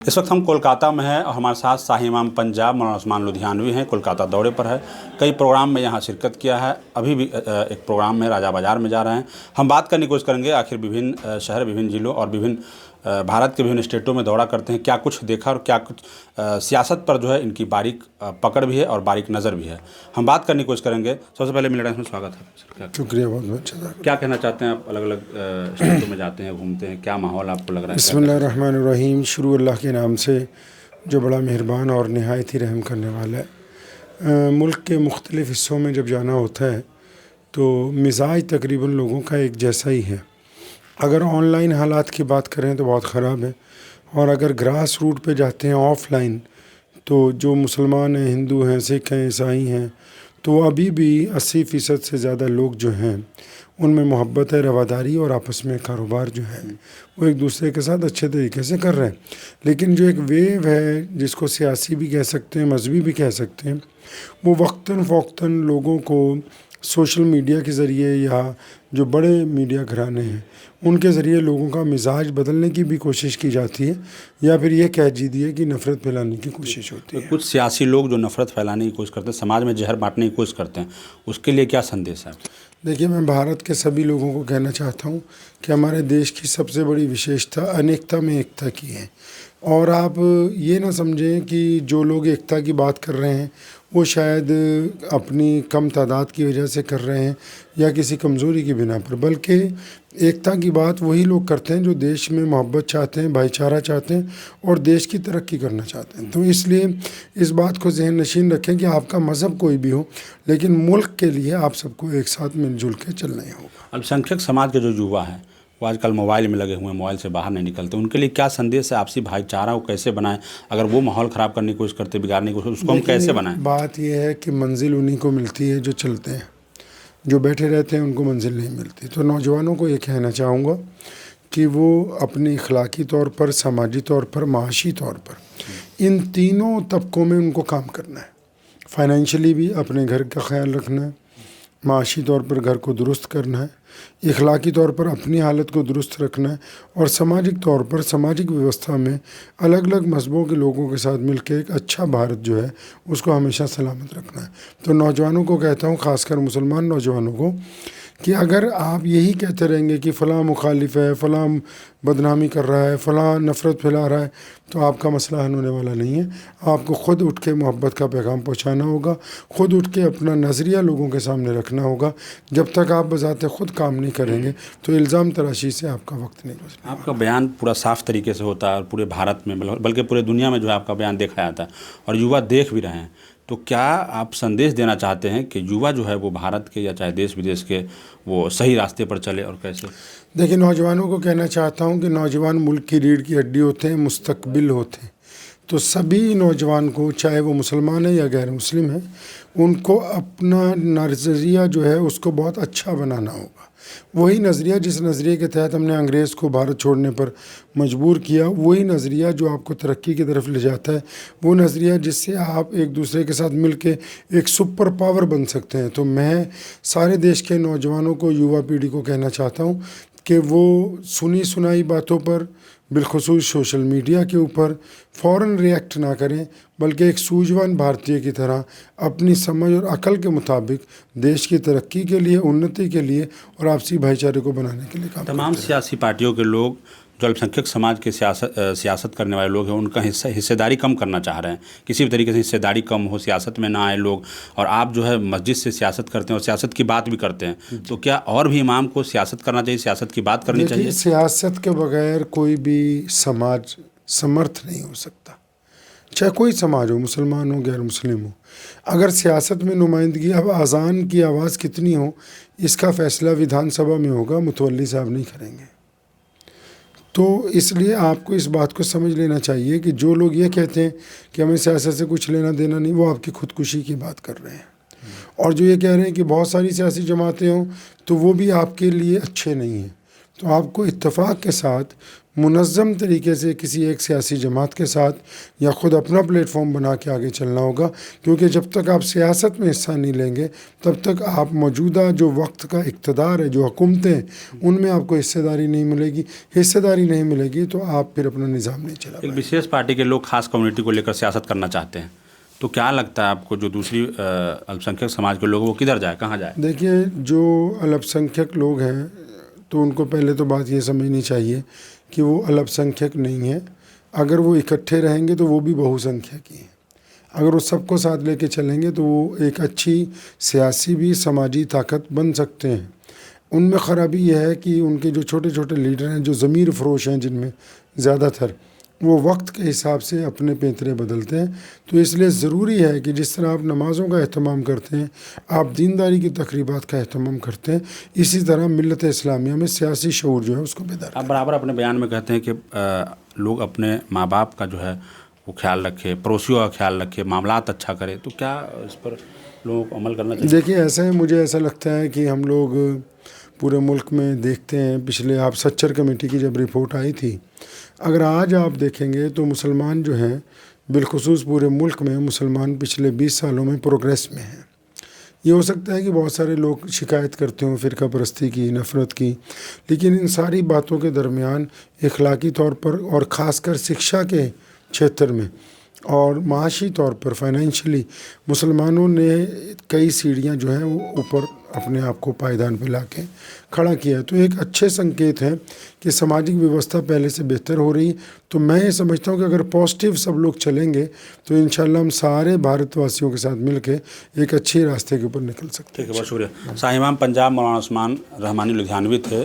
इस वक्त हम कोलकाता में हैं और हमारे साथ शाही इमाम पंजाब मौलाना उस्मान लुधियानवी हैं। कोलकाता दौरे पर है, कई प्रोग्राम में यहाँ शिरकत किया है। अभी भी एक प्रोग्राम में राजा बाज़ार में जा रहे हैं। हम बात करने की कोशिश करेंगे आखिर विभिन्न शहर, विभिन्न ज़िलों और विभिन्न भारत के विभिन्न स्टेटों में दौरा करते हैं, क्या कुछ देखा और क्या कुछ सियासत पर जो है इनकी बारीक पकड़ भी है और बारीक नज़र भी है। हम बात करने की कोशिश करेंगे। सबसे पहले मिलने में स्वागत है। शुक्रिया, बहुत बहुत। क्या कहना चाहते हैं आप? अलग अलग स्टेटों में जाते हैं, घूमते हैं, क्या माहौल आपको लग रहा है? बिस्मिल्लाहिर्रहमानिर्रहीम। शुरू अल्लाह के नाम से जो बड़ा मेहरबान और नहायत ही रहम करने वाला है। मुल्क के मुख्तलिफ़ हिस्सों में जब जाना होता है तो मिजाज तकरीबन लोगों का एक जैसा ही है। अगर ऑनलाइन हालात की बात करें तो बहुत ख़राब है, और अगर ग्रास रूट पे जाते हैं ऑफ़लाइन, तो जो मुसलमान हैं, हिंदू हैं, सिख हैं, ईसाई हैं, तो अभी भी 80% से ज़्यादा लोग जो हैं उनमें मोहब्बत है, रवादारी और आपस में कारोबार जो है वो एक दूसरे के साथ अच्छे तरीके से कर रहे हैं। लेकिन जो एक वेव है जिसको सियासी भी कह सकते हैं, मजहबी भी कह सकते हैं, वो वक्तन फ़ौक्तन लोगों को सोशल मीडिया के ज़रिए या जो बड़े मीडिया घराने हैं उनके ज़रिए लोगों का मिजाज बदलने की भी कोशिश की जाती है, या फिर ये कह दीजिए कि नफ़रत फैलाने की कोशिश होती है। कुछ सियासी लोग जो नफ़रत फैलाने की कोशिश करते हैं, समाज में जहर बांटने की कोशिश करते हैं, उसके लिए क्या संदेश है? देखिए, मैं भारत के सभी लोगों को कहना चाहता हूँ कि हमारे देश की सबसे बड़ी विशेषता अनेकता में एकता की है। और आप ये ना समझें कि जो लोग एकता की बात कर रहे हैं वो शायद अपनी कम तादाद की वजह से कर रहे हैं या किसी कमज़ोरी की बिना पर, बल्कि एकता की बात वही लोग करते हैं जो देश में मोहब्बत चाहते हैं, भाईचारा चाहते हैं और देश की तरक्की करना चाहते हैं। तो इसलिए इस बात को ज़हन नशीन रखें कि आपका मज़हब कोई भी हो, लेकिन मुल्क के लिए आप सबको एक साथ मिलजुल के चलना ही होगा। अल्पसंख्यक समाज के जो युवा हैं वो आजकल मोबाइल में लगे हुए हैं, मोबाइल से बाहर नहीं निकलते, उनके लिए क्या संदेश है? आपसी भाईचारा को कैसे बनाएं? अगर वो माहौल ख़राब करने की कोशिश करते, बिगाड़ने की कोशिश, उसको हम कैसे बनाएं? बात यह है कि मंजिल उन्हीं को मिलती है जो चलते हैं, जो बैठे रहते हैं उनको मंजिल नहीं मिलती। तो नौजवानों को ये कहना चाहूँगा कि वो अपने अखलाकी तौर पर, समाजी तौर पर, माशी तौर पर, इन तीनों तबकों में उनको काम करना है। फाइनेंशियली भी अपने घर का ख्याल रखना है, माशी तौर पर घर को दुरुस्त करना है, इखलाकी तौर पर अपनी हालत को दुरुस्त रखना है, और सामाजिक तौर पर सामाजिक व्यवस्था में अलग अलग मज़हबों के लोगों के साथ मिलकर एक अच्छा भारत जो है उसको हमेशा सलामत रखना है। तो नौजवानों को कहता हूँ, ख़ासकर मुसलमान नौजवानों को, कि अगर आप यही कहते रहेंगे कि फ़लाँ मुखालिफ है, फ़लाँ बदनामी कर रहा है, फ़लाँ नफ़रत फैला रहा है, तो आपका मसला हल होने वाला नहीं है। आपको ख़ुद उठ के मोहब्बत का पैगाम पहुँचाना होगा, ख़ुद उठ के अपना नज़रिया लोगों के सामने रखना होगा। जब तक आप बज़ाते ख़ुद काम नहीं करेंगे तो इल्ज़ाम तराशी से आपका वक्त नहीं गुजरेगा। आपका बयान पूरा साफ़ तरीके से होता है और पूरे भारत में बल्कि पूरे दुनिया में जो है आपका बयान देखा जाता है और युवा देख भी रहे हैं। तो क्या आप संदेश देना चाहते हैं कि युवा जो है वो भारत के या चाहे देश विदेश के वो सही रास्ते पर चले, और कैसे? देखिए, नौजवानों को कहना चाहता हूँ कि नौजवान मुल्क की रीढ़ की हड्डी होते हैं, मुस्तकबिल होते हैं। तो सभी नौजवान को, चाहे वो मुसलमान है या गैर मुस्लिम है, उनको अपना नज़रिया जो है उसको बहुत अच्छा बनाना होगा। वही नज़रिया जिस नज़रिए के तहत हमने अंग्रेज़ को भारत छोड़ने पर मजबूर किया, वही नज़रिया जो आपको तरक्की की तरफ ले जाता है, वो नज़रिया जिससे आप एक दूसरे के साथ मिल के एक सुपर पावर बन सकते हैं। तो मैं सारे देश के नौजवानों को, युवा पीढ़ी को कहना चाहता हूँ कि वो सुनी सुनाई बातों पर, बिलखुसूस सोशल मीडिया के ऊपर फ़ौरन रिएक्ट ना करें, बल्कि एक सूझवान भारतीय की तरह अपनी समझ और अकल के मुताबिक देश की तरक्की के लिए, उन्नति के लिए और आपसी भाईचारे को बनाने के लिए काम करें। तमाम सियासी पार्टियों के लोग जो अल्पसंख्यक समाज के सियासत करने वाले लोग हैं उनका हिस्सेदारी कम करना चाह रहे हैं। किसी भी तरीके से हिस्सेदारी कम हो, सियासत में ना आए लोग, और आप जो है मस्जिद से सियासत करते हैं और सियासत की बात भी करते हैं, तो क्या और भी इमाम को सियासत करना चाहिए, सियासत की बात करनी चाहिए? सियासत के बगैर कोई भी समाज समर्थ नहीं हो सकता, चाहे कोई समाज हो, मुसलमान हो, गैर मुस्लिम हो। अगर सियासत में नुमाइंदगी, अब अजान की आवाज़ कितनी हो इसका फ़ैसला विधानसभा में होगा, मुतवल्ली साहब नहीं करेंगे। तो इसलिए आपको इस बात को समझ लेना चाहिए कि जो लोग ये कहते हैं कि हमें सियासत से कुछ लेना देना नहीं, वो आपकी खुदकुशी की बात कर रहे हैं। और जो ये कह रहे हैं कि बहुत सारी सियासी जमातें हों, तो वो भी आपके लिए अच्छे नहीं हैं। तो आपको इत्तेफाक के साथ मुनज़्ज़म तरीके से किसी एक सियासी जमात के साथ या ख़ुद अपना प्लेटफॉर्म बना के आगे चलना होगा, क्योंकि जब तक आप सियासत में हिस्सा नहीं लेंगे तब तक आप मौजूदा जो वक्त का इक़्तिदार है, जो हुकूमतें हैं, उनमें आपको हिस्सेदारी नहीं मिलेगी। हिस्सेदारी नहीं मिलेगी तो आप फिर अपना निज़ाम नहीं चला एक विशेष पार्टी के लोग खास कम्युनिटी को लेकर सियासत करना चाहते हैं, तो क्या लगता है आपको जो दूसरी अल्पसंख्यक समाज के लोग वो किधर जाए, कहाँ जाए? देखिए, जो अल्पसंख्यक लोग हैं तो उनको पहले तो बात ये समझनी चाहिए कि वो अल्पसंख्यक नहीं है। अगर वो इकट्ठे रहेंगे तो वो भी बहुसंख्यक ही हैं। अगर वो सबको साथ लेके चलेंगे तो वो एक अच्छी सियासी भी समाजी ताकत बन सकते हैं। उनमें ख़राबी यह है कि उनके जो छोटे छोटे लीडर हैं, जो ज़मीर फ़रोश हैं, जिनमें ज़्यादातर वो वक्त के हिसाब से अपने पैंतरे बदलते हैं। तो इसलिए ज़रूरी है कि जिस तरह आप नमाज़ों का अहतमाम करते हैं, आप दीनदारी की तकरीबात का अहतमाम करते हैं, इसी तरह मिल्लत इस्लामिया में सियासी शऊर जो है उसको बेदार आप बराबर अपने बयान में कहते हैं कि लोग अपने माँ बाप का जो है वो ख्याल रखे, पड़ोसियों का ख्याल रखे, मामलात अच्छा करे, तो क्या इस पर लोगों को अमल करना चाहिए? देखिए, ऐसा है, मुझे ऐसा लगता है कि हम लोग पूरे मुल्क में देखते हैं, पिछले आप सच्चर कमेटी की जब रिपोर्ट आई थी, अगर आज आप देखेंगे तो मुसलमान जो हैं, बिलखुसूस पूरे मुल्क में मुसलमान पिछले 20 सालों में प्रोग्रेस में हैं। ये हो सकता है कि बहुत सारे लोग शिकायत करते हों फ़िरका परस्ती की, नफ़रत की, लेकिन इन सारी बातों के दरमियान इखलाकी तौर पर और ख़ासकर शिक्षा के क्षेत्र में और माशी तौर पर फाइनेंशियली मुसलमानों ने कई सीढ़ियां जो हैं वो ऊपर अपने आप को पायदान पे लाके खड़ा किया है। तो एक अच्छे संकेत हैं कि सामाजिक व्यवस्था पहले से बेहतर हो रही है। तो मैं ये समझता हूँ कि अगर पॉजिटिव सब लोग चलेंगे तो इंशाल्लाह हम सारे भारतवासियों के साथ मिलके एक अच्छे रास्ते के ऊपर निकल सकते हैं। ठीक है, बहुत शुक्रिया। शाह इमाम पंजाब मौलाना उस्मान रहमानी लुधियानवी थे।